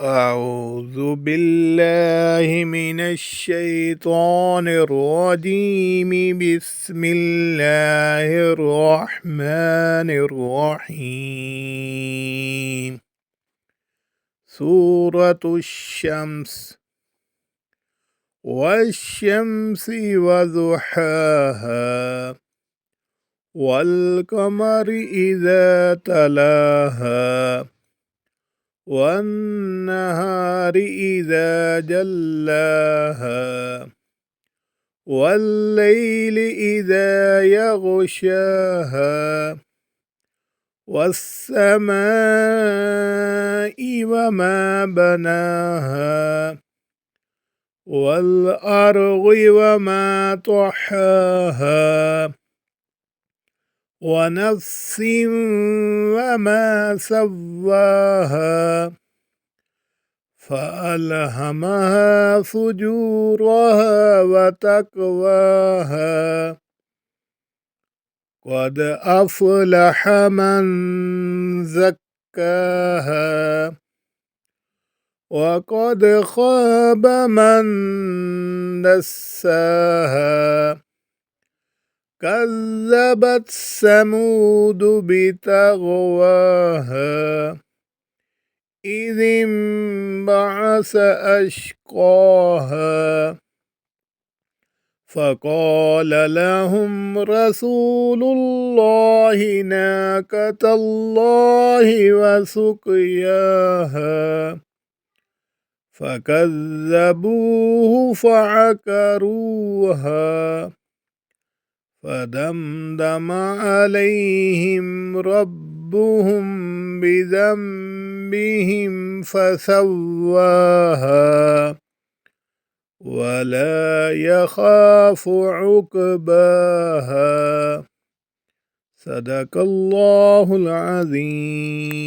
أعوذ بالله من الشيطان الرجيم. بسم الله الرحمن الرحيم. سورة الشمس. والشمس وضحاها والقمر إذا تلاها والنهار إذا جلاها والليل إذا يغشاها والسماء وما بناها والأرض وما طحاها ونفس وما سواها فألهمها فجورها وتقواها قد أفلح من زكاها وقد خاب من دساها كذبت ثمود بطغواها إذ انبعث أشقاها فقال لهم رسول الله ناقة الله وسقياها فكذبوه فعقروها فدمدم عليهم ربهم بذنبهم فسواها ولا يخاف عقباها. صدق الله العظيم.